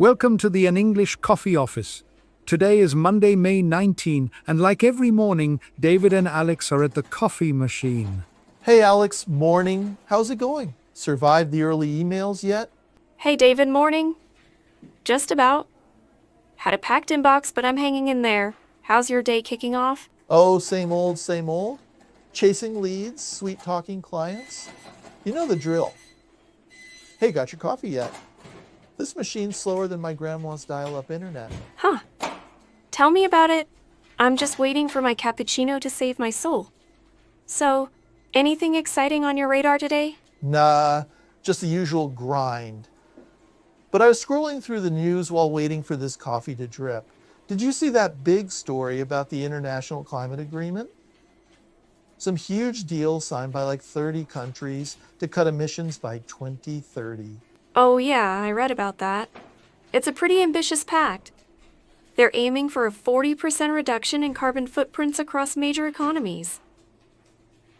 Welcome to the An English Coffee Office. Today is Monday, May 19, and like every morning, David and Alex are at the coffee machine. Hey Alex, morning. How's it going? Survived the early emails yet? Hey David, morning. Just about. Had a packed inbox, but I'm hanging in there. How's your day kicking off? Oh, same old, same old. Chasing leads, sweet-talking clients. You know the drill. Hey, got your coffee yet? This machine's slower than my grandma's dial-up internet. Huh. Tell me about it. I'm just waiting for my cappuccino to save my soul. So, anything exciting on your radar today? Nah, just the usual grind. But I was scrolling through the news while waiting for this coffee to drip. Did you see that big story about the International Climate Agreement? Some huge deals signed by like 30 countries to cut emissions by 2030. Oh yeah, I read about that. It's a pretty ambitious pact. They're aiming for a 40% reduction in carbon footprints across major economies.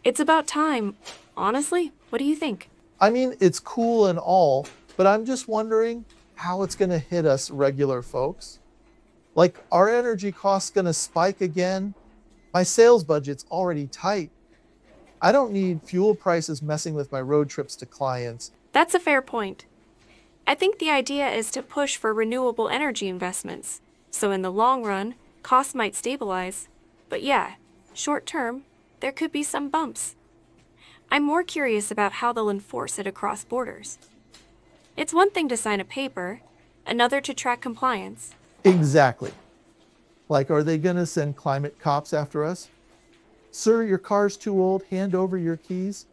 It's about time. Honestly, what do you think? I mean, it's cool and all, but I'm just wondering how it's going to hit us regular folks. Like, are energy costs going to spike again? My sales budget's already tight. I don't need fuel prices messing with my road trips to clients. That's a fair point. I think the idea is to push for renewable energy investments. So in the long run, costs might stabilize. But yeah, short term, there could be some bumps. I'm more curious about how they'll enforce it across borders. It's one thing to sign a paper, another to track compliance. Exactly. Like, are they going to send climate cops after us? Sir, your car's too old, hand over your keys.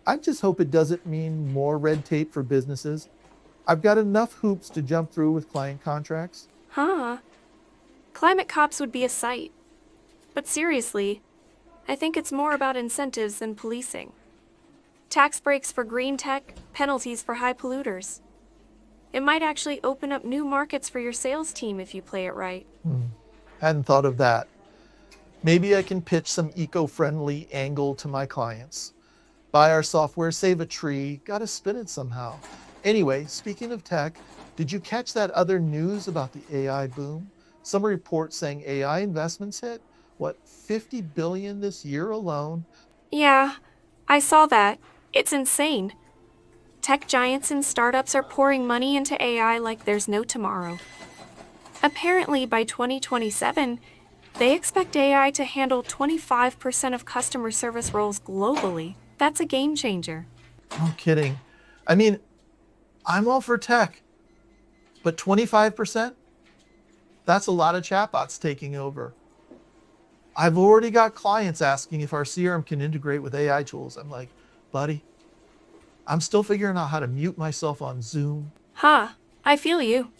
I just hope it doesn't mean more red tape for businesses. I've got enough hoops to jump through with client contracts. Huh. Climate cops would be a sight. But seriously, I think it's more about incentives than policing. Tax breaks for green tech, penalties for high polluters. It might actually open up new markets for your sales team if you play it right. Hadn't thought of that. Maybe I can pitch some eco-friendly angle to my clients. Buy our software, save a tree, gotta spin it somehow. Anyway, speaking of tech, did you catch that other news about the AI boom? Some reports saying AI investments hit, 50 billion this year alone? Yeah, I saw that. It's insane. Tech giants and startups are pouring money into AI like there's no tomorrow. Apparently, by 2027, they expect AI to handle 25% of customer service roles globally. That's a game changer. No kidding. I mean, I'm all for tech, but 25%? That's a lot of chatbots taking over. I've already got clients asking if our CRM can integrate with AI tools. I'm like, buddy, I'm still figuring out how to mute myself on Zoom. Huh, I feel you.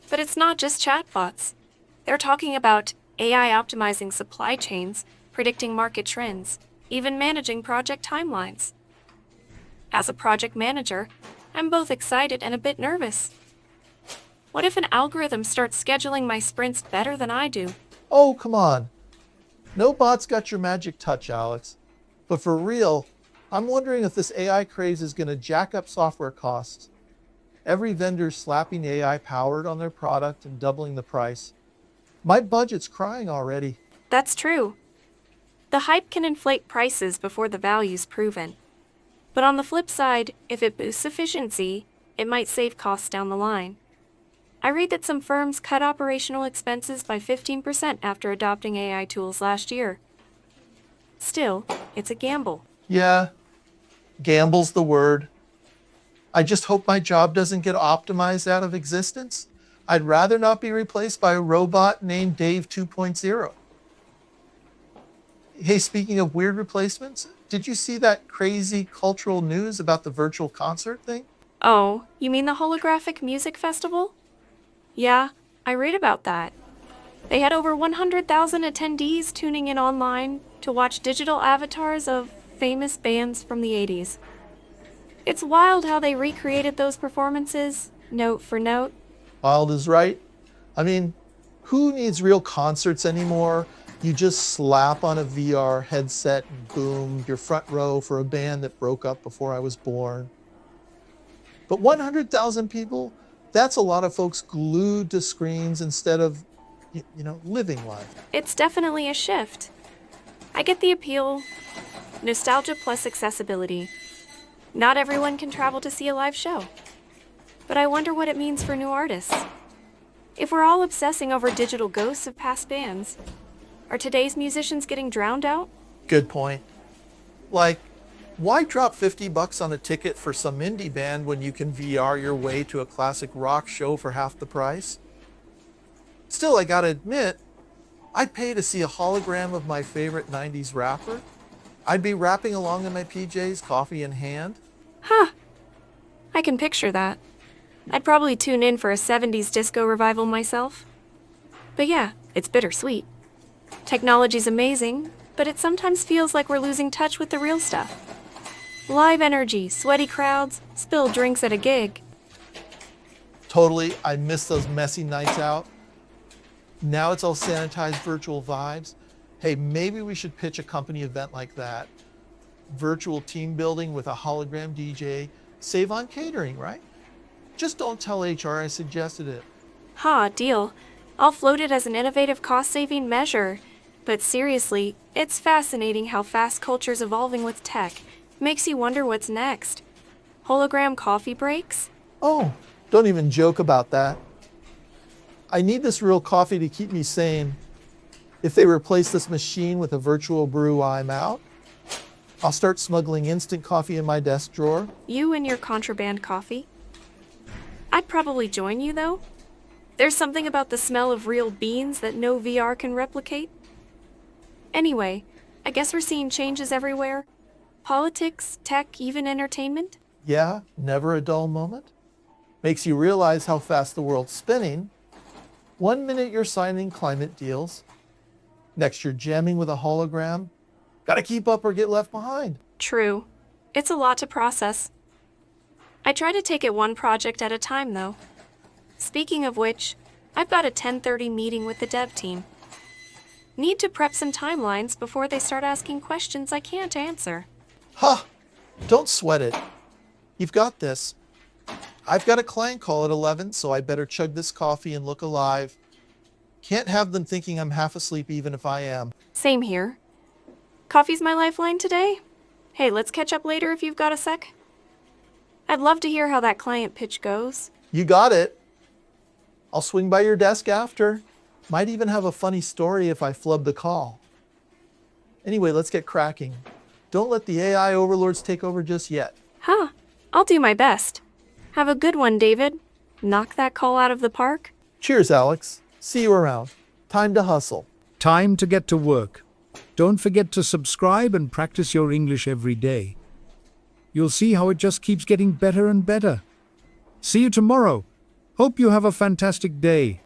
But it's not just chatbots. They're talking about AI optimizing supply chains, predicting market trends, even managing project timelines. As a project manager, I'm both excited and a bit nervous. What if an algorithm starts scheduling my sprints better than I do? Oh, come on. No bot's got your magic touch, Alex. But for real, I'm wondering if this AI craze is going to jack up software costs. Every vendor's slapping AI powered on their product and doubling the price. My budget's crying already. That's true. The hype can inflate prices before the value's proven. But on the flip side, if it boosts efficiency, it might save costs down the line. I read that some firms cut operational expenses by 15% after adopting AI tools last year. Still, it's a gamble. Yeah, gamble's the word. I just hope my job doesn't get optimized out of existence. I'd rather not be replaced by a robot named Dave 2.0. Hey, speaking of weird replacements, did you see that crazy cultural news about the virtual concert thing? Oh, you mean the holographic music festival? Yeah, I read about that. They had over 100,000 attendees tuning in online to watch digital avatars of famous bands from the 80s. It's wild how they recreated those performances, note for note. Wild is right. I mean, who needs real concerts anymore? You just slap on a VR headset and boom, you're front row for a band that broke up before I was born. But 100,000 people, That's a lot of folks glued to screens instead of, living life. It's definitely a shift. I get the appeal. Nostalgia plus accessibility. Not everyone can travel to see a live show. But I wonder what it means for new artists. If we're all obsessing over digital ghosts of past bands, are today's musicians getting drowned out? Good point. Like, why drop $50 on a ticket for some indie band when you can VR your way to a classic rock show for half the price? Still, I gotta admit, I'd pay to see a hologram of my favorite 90s rapper. I'd be rapping along in my PJs, coffee in hand. Huh. I can picture that. I'd probably tune in for a 70s disco revival myself. But yeah, it's bittersweet. Technology's amazing, but it sometimes feels like we're losing touch with the real stuff. Live energy, sweaty crowds, spilled drinks at a gig. Totally, I miss those messy nights out. Now it's all sanitized virtual vibes. Hey, maybe we should pitch a company event like that. Virtual team building with a hologram DJ. Save on catering, right? Just don't tell HR I suggested it. Ha, deal. I'll float it as an innovative cost-saving measure. But seriously, it's fascinating how fast culture's evolving with tech. Makes you wonder what's next. Hologram coffee breaks? Oh, don't even joke about that. I need this real coffee to keep me sane. If they replace this machine with a virtual brew while I'm out, I'll start smuggling instant coffee in my desk drawer. You and your contraband coffee? I'd probably join you, though. There's something about the smell of real beans that no VR can replicate. Anyway, I guess we're seeing changes everywhere. Politics, tech, even entertainment. Yeah, never a dull moment. Makes you realize how fast the world's spinning. 1 minute you're signing climate deals. Next you're jamming with a hologram. Gotta keep up or get left behind. True. It's a lot to process. I try to take it one project at a time, though. Speaking of which, I've got a 10:30 meeting with the dev team. Need to prep some timelines before they start asking questions I can't answer. Ha! Don't sweat it. You've got this. I've got a client call at 11, so I better chug this coffee and look alive. Can't have them thinking I'm half asleep even if I am. Same here. Coffee's my lifeline today. Hey, let's catch up later if you've got a sec. I'd love to hear how that client pitch goes. You got it. I'll swing by your desk after. Might even have a funny story if I flub the call. Anyway, let's get cracking. Don't let the AI overlords take over just yet. Huh. I'll do my best. Have a good one, David. Knock that call out of the park. Cheers, Alex. See you around. Time to hustle. Time to get to work. Don't forget to subscribe and practice your English every day. You'll see how it just keeps getting better and better. See you tomorrow. Hope you have a fantastic day.